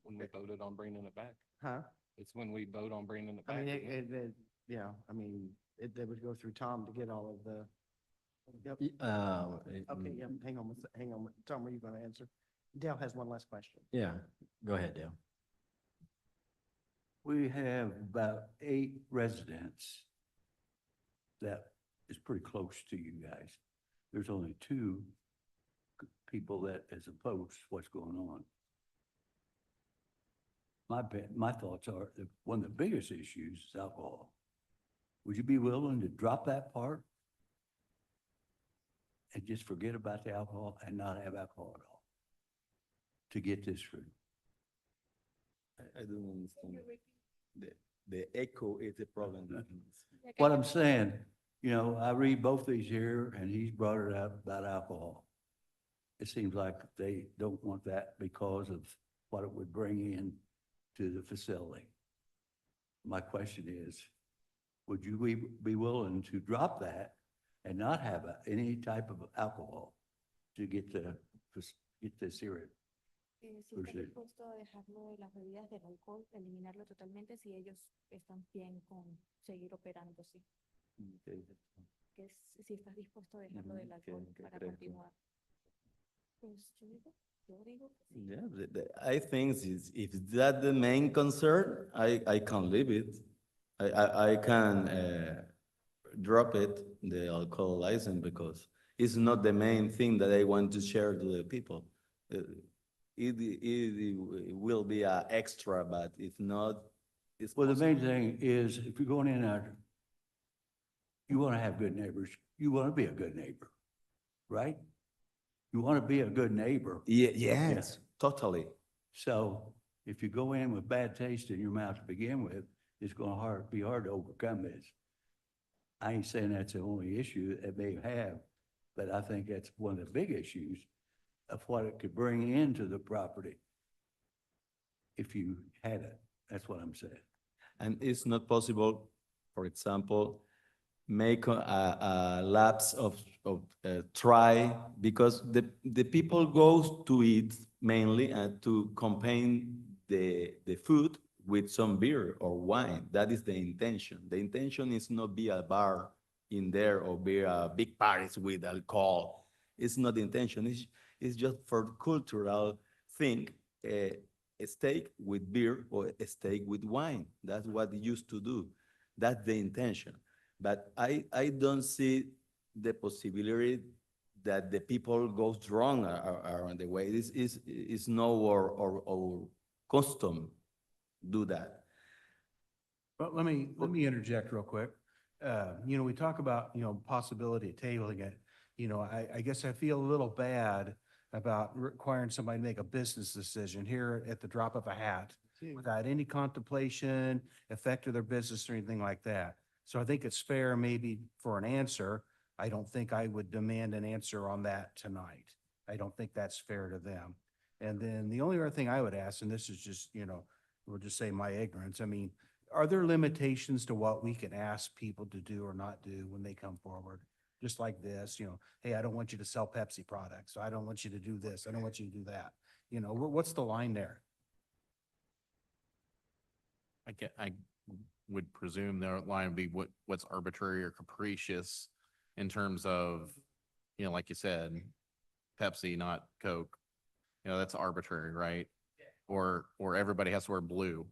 When we voted on bringing it back. Huh? It's when we vote on bringing it I back. mean, isn't it? they would go through Tom to get all of the. Yep. Okay, yeah, hang on. Tom, were you going to answer? Dale has one last question. yeah, go ahead, Dale. We have about 8 residents that is pretty close to you guys. There's only 2 people that is opposed to what's going on. My thoughts are that one of the biggest issues is alcohol. Would you be willing to drop that part and just forget about the alcohol and not have alcohol at all to get this through? I don't understand. The echo is the problem. What I'm saying, You know, I read both these here and he's brought it up about alcohol. It seems like they don't want that because of what it would bring in to the facility. My question is, would you be willing to drop that and not have any type of alcohol to get this here? Si Por está sí. dispuesto a dejarlo de las bebidas del alcohol, eliminarlo totalmente si ellos están bien con seguir operando así. Okay. Que si estás dispuesto a dejarlo del alcohol para crees tú? continuar. Pues yo digo que sí. Yeah, I think if that the main concern, I can leave it. I can drop it, the alcohol license, because it's not the main thing that I want to share to the people. It will be a extra, but if not, it's Well, the possible. main thing is if you're going in there, you want to have good neighbors. You want to be a good neighbor, right? You want to be a good neighbor. Yes, totally. So if you go in with bad taste in your mouth to begin with, it's going to be hard to overcome this. I ain't saying that's the only issue it may have, but I think that's one of the big issues of what it could bring into the property if you had it. That's what I'm saying. And it's not possible, for example, make a lapse of try, because the people goes to eat mainly and to combine the food with some beer or wine. That is the intention. The intention is not be a bar in there or be a big parties with alcohol. It's not the intention. It's just for cultural thing, a steak with beer or a steak with wine. That's what they used to do. That's the intention. But I don't see the possibility that the people go wrong around the way. This is no or custom do that. But let me interject real quick. You know, we talk about, you know, possibility of tabling it. You know, I guess I feel a little bad about requiring somebody to make a business decision here at the drop of a hat without any contemplation, effect of their business or anything like that. So I think it's fair maybe for an answer. I don't think I would demand an answer on that tonight. I don't think that's fair to them. And then the only other thing I would ask, and this is just, you know, we'll just say my ignorance. I mean, are there limitations to what we can ask people to do or not do when they come forward? Just like this, you know, hey, I don't want you to sell Pepsi products. I don't want you to do this. I don't want you to do that. You know, what's the line there? I would presume their line would be what's arbitrary or capricious in terms of, you know, like you said, Pepsi, not Coke. You know, that's arbitrary, right? Or everybody has to wear blue.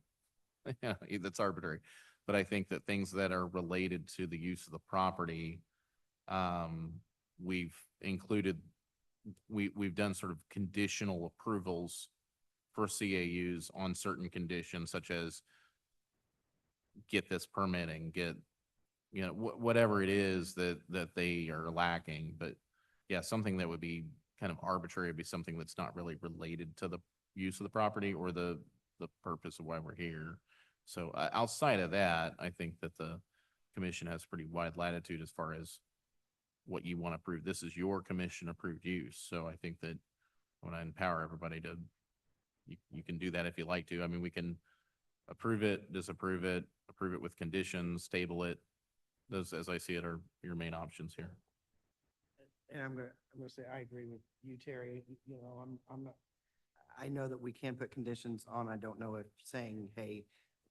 Yeah, that's arbitrary. But I think that things that are related to the use of the property, we've included, we've done sort of conditional approvals for CAUs on certain conditions, such as get this permitting, get, you know, whatever it is that they are lacking. But yeah, something that would be kind of arbitrary would be something that's not really related to the use of the property or the purpose of why we're here. So outside of that, I think that the commission has pretty wide latitude as far as what you want to approve. This is your commission approved use. So I think that when I empower everybody to, you can do that if you like to. I mean, we can approve it, disapprove it, approve it with conditions, table it. Those, as I see it, are your main options here. And I'm gonna say, I agree with you, Terry. You know, I'm not, I know that we can put conditions on. I don't know if saying, hey,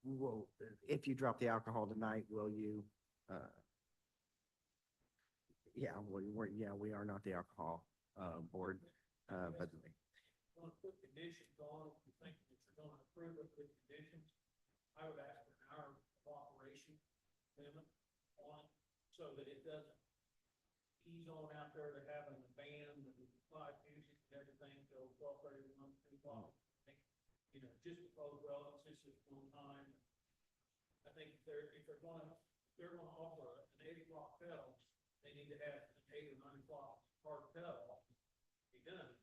well, if you drop the alcohol tonight, will you, yeah, we are not the alcohol, board, but. Want to put conditions on, if you think that you're going to approve it with conditions, I would ask for an hour of operation limit on it, so that it doesn't ease on out there to having the band and live music and everything till 12:31, 2 o'clock. You know, just because, well, it's just one time. I think if they're gonna offer an 8 o'clock pedal, they need to have an 8 or 9 o'clock hard pedal be done.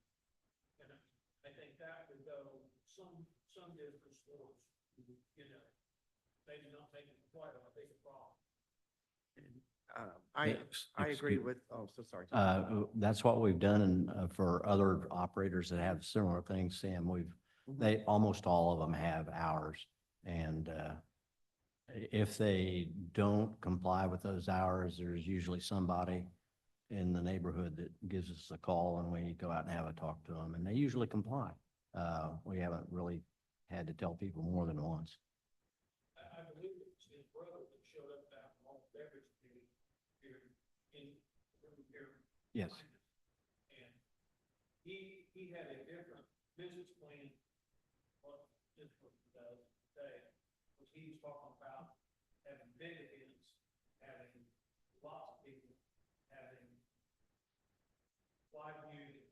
And I think that would go some distance towards, you know, maybe not making it quite a big problem. I Yes, agree excuse- with, oh, so sorry. Tom. That's what we've done and for other operators that have similar things, Sam, Mhm. they, almost all of them have hours. And if they don't comply with those hours, there's usually somebody in the neighborhood that gives us a call and we go out and have a talk to them and they usually comply. We haven't really had to tell people more than once. I believe it was his brother that showed up at all beverage committee here in, here. Yes. And he had a different business plan, what this one does today, which he's talking about having big events, having lots of people, having live music,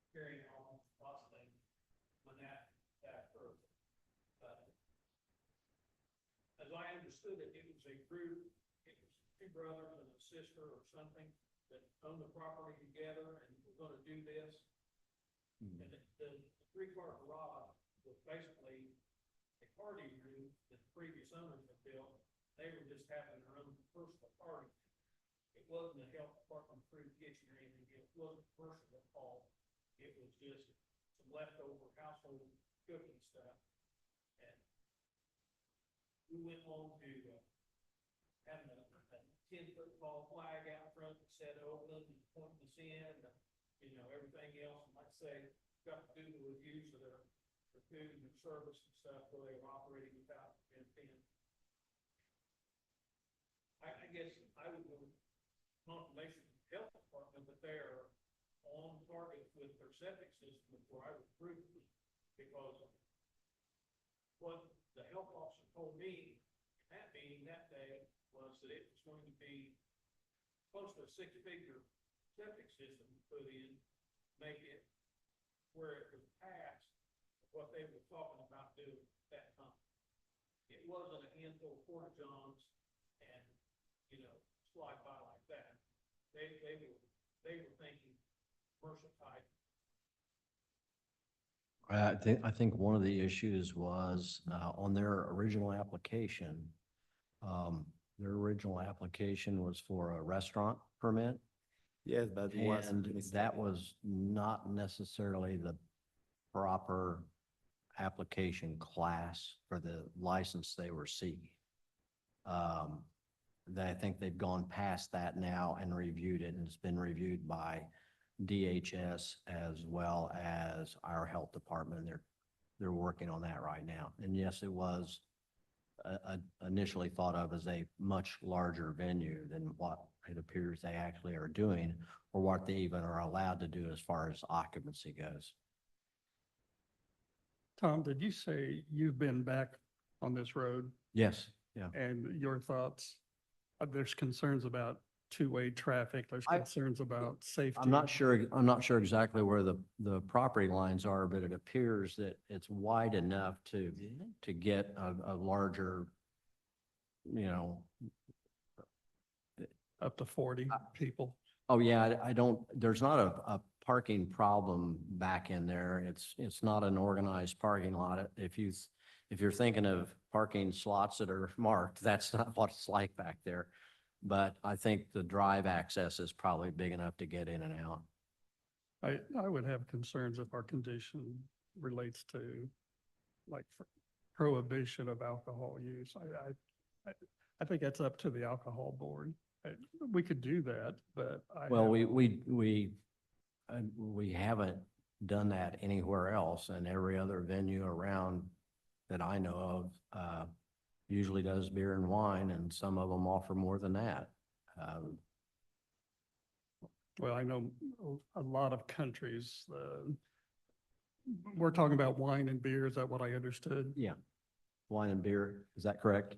carrying on, lots of things, when that occurs. As I understood it, it was a group, it was two brothers and a sister or something that owned the property together and were gonna do this. And the three-car garage was basically a party room that the previous owners had built. They were just having their own personal party. It wasn't a health department approved kitchen or anything. It wasn't personal at all. It was just some leftover household cooking stuff. And we went on to having a 10-foot tall flag out front that said open and pointing us in, and, you know, everything else. And like I say, got to do the reviews of their food and their service and stuff where they were operating without being. I guess I would go confirmation from the health department that they are on target with their septic system before I would approve it. Because what the health officer told me in that meeting that day was that it was going to be close to a 6-figure septic system put in, make it where it was past what they were talking about doing at that time. It wasn't a handful of porta johns and, you know, slide by like that. They were thinking commercial type. I think one of the issues was, on their original application, their original application was for a restaurant permit. Yes, but it was. And that was not necessarily the proper application class for the license they were seeking. I think they've gone past that now and reviewed it, and it's been reviewed by DHS as well as our health department. They're working on that right now. And yes, it was initially thought of as a much larger venue than what it appears they actually are doing, or what they even are allowed to do as far as occupancy goes. Tom, did you say you've been back on this road Yes, yeah. and your thoughts? There's concerns about two-way traffic. There's I- concerns about safety. I'm not sure exactly where the property lines are, but it appears that it's wide enough to get a larger, you know, Up to 40 people. oh yeah, I don't, there's not a parking problem back in there. It's not an organized parking lot. If you're thinking of parking slots that are marked, that's not what it's like back there. But I think the drive access is probably big enough to get in and out. I would have concerns if our condition relates to like prohibition of alcohol use. I think that's up to the alcohol board. We could do that, but Well, we haven't done that anywhere else, and every other venue around that I know of, usually does beer and wine, and some of them offer more than that. Well, I know a lot of countries, we're talking about wine and beer. Is that what I understood? Yeah, wine and beer, is that correct?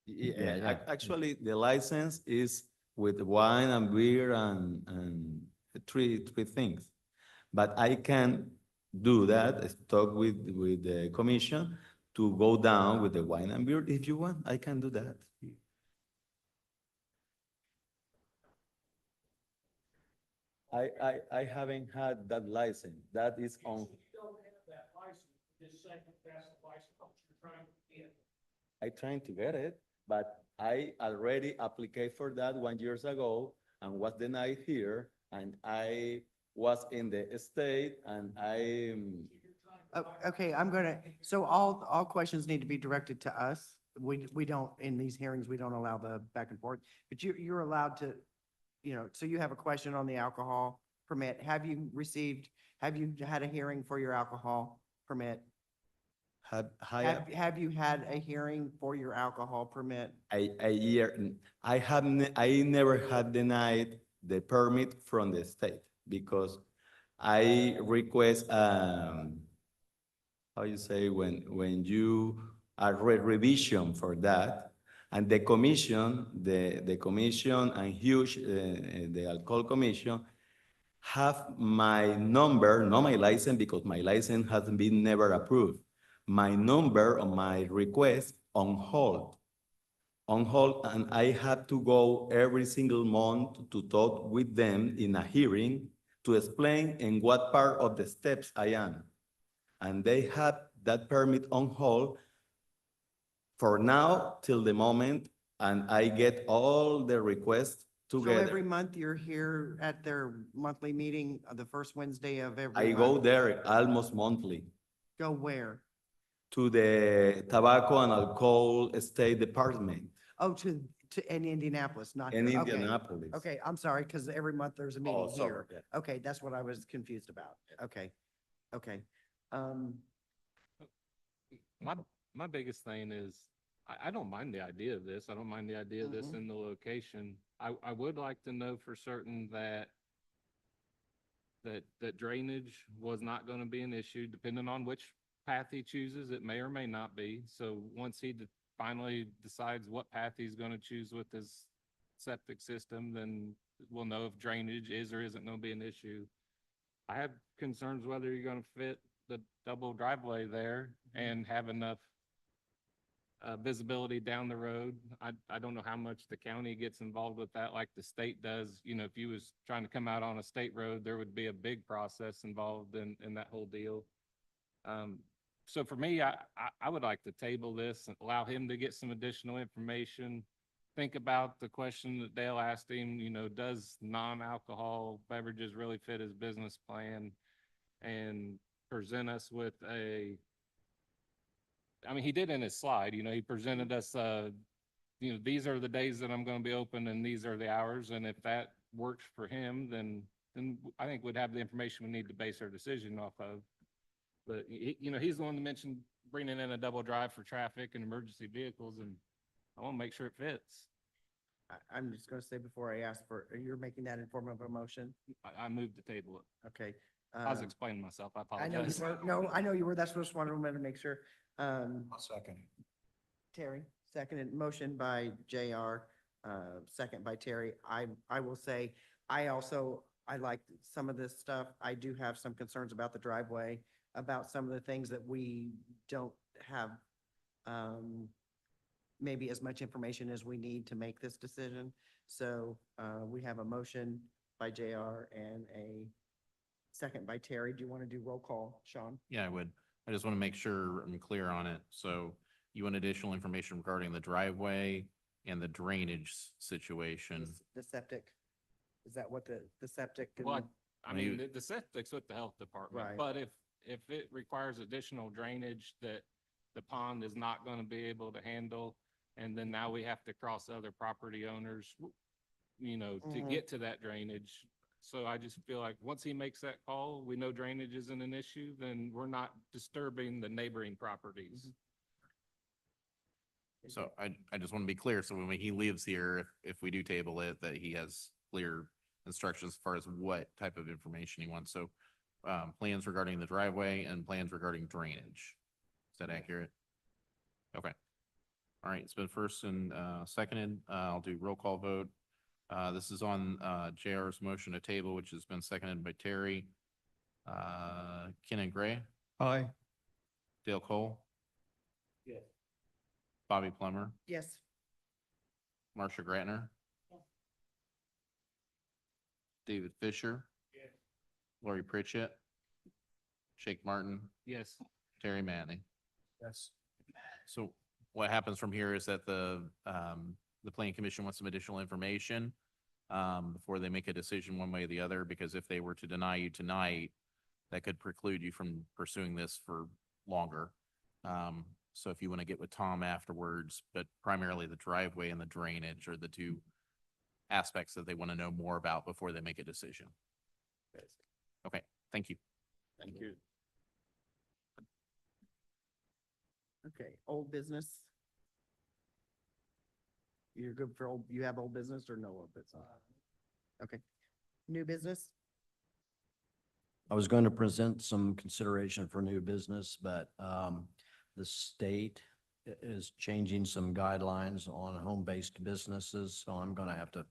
Yeah, Yeah. actually, the license is with wine and beer and three things. But I can do that, talk with the commission to go down with the wine and beer. If you want, I can do that. I haven't had that license. That is on, You don't have that license, this second, that's the license that you're trying to get. I trying to get it, but I already applied for that 1 year ago and was denied here. And I was in the state and Okay, so all questions need to be directed to us. We don't, in these hearings, we don't allow the back and forth, but you're allowed to, so you have a question on the alcohol permit. Have you had a hearing for your alcohol permit? Have you had a hearing for your alcohol permit? a year, I never had denied the permit from the state because I request, how you say, when you are revision for that, and the commission, the commission and huge, the alcohol commission have my number, not my license, because my license has been never approved. My number on my request on hold, and I have to go every single month to talk with them in a hearing to explain in what part of the steps I am. And they have that permit on hold for now till the moment, and I get all the requests So together. every month you're here at their monthly meeting, the first Wednesday of every I month? go there almost monthly Go where? to the Tobacco and Alcohol State Department Oh, in Indianapolis, not in here. Okay. Indianapolis. Okay, I'm sorry, because every month there's a meeting sorry, here. yeah. Okay, that's what I was confused about. Okay, okay. My biggest thing is, I don't mind the idea of this. I don't mind the idea of this Mhm. in the location. I would like to know for certain that drainage was not going to be an issue, depending on which path he chooses. It may or may not be. So once he finally decides what path he's going to choose with his septic system, then we'll know if drainage is or isn't going to be an issue. I have concerns whether you're going to fit the double driveway there and have enough visibility down the road. I don't know how much the county gets involved with that like the state does. If you was trying to come out on a state road, there would be a big process involved in that whole deal. So for me, I would like to table this and allow him to get some additional information. Think about the question that Dale asked him, does non-alcohol beverages really fit his business plan? And present us with he did in his slide, he presented us, these are the days that I'm going to be open and these are the hours. And if that works for him, then I think we'd have the information we need to base our decision off of. But he's the one that mentioned bringing in a double drive for traffic and emergency vehicles, and I want to make sure it fits. I'm just gonna say before I ask you're making that in form of a motion? I moved the table. Okay. I was explaining myself. I I know you apologize. were, no, I know you were, that's what I just wanted to make sure. I'll second. Terry, seconded, motion by JR, second by Terry. I will say, I like some of this stuff. I do have some concerns about the driveway, about some of the things that we don't have, maybe as much information as we need to make this decision. So, we have a motion by JR and a second by Terry. Do you want to do roll call, Sean? Yeah, I would. I just want to make sure I'm clear on it. So you want additional information regarding the driveway and the drainage situation. The septic, is that what the septic? and- Well, I mean, You- the septic's with the health department, Right. but if it requires additional drainage that the pond is not going to be able to handle, and then now we have to cross other property owners, to Mhm. get to that drainage. So I just feel like once he makes that call, we know drainage isn't an issue, then we're not disturbing the neighboring properties. So I just want to be clear. So when he leaves here, if we do table it, that he has clear instructions as far as what type of information he wants. So plans regarding the driveway and plans regarding drainage. Is that accurate? Okay. All right, it's been first and seconded. I'll do roll call vote. This is on JR's motion to table, which has been seconded by Terry. Kenan Gray, Aye. Dale Cole. Yes. Bobby Plummer, Yes. Marcia Gratner. David Fisher. Lori Pritchett. Shake Martin, Yes. Terry Manning. Yes. So what happens from here is that the planning commission wants some additional information before they make a decision one way or the other, because if they were to deny you tonight, that could preclude you from pursuing this for longer. So if you want to get with Tom afterwards, but primarily the driveway and the drainage are the two aspects that they want to know more about before they make a decision. Okay, thank you. Thank you. Okay, old business. You're good for old, you have old business or no old business? Okay. New business? I was going to present some consideration for new business, but the state is changing some guidelines on home-based businesses, so I'm going to have to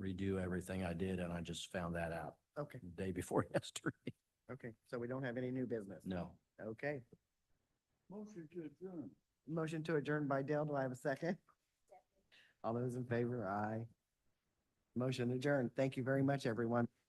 redo everything I did, and I just found that out Okay, the day before yesterday. okay, so we don't have any new business? No. Okay. Motion to adjourn. Motion to adjourn by Dale. Do I have a second? All those in favor? Aye. Motion adjourned. Thank you very much, everyone.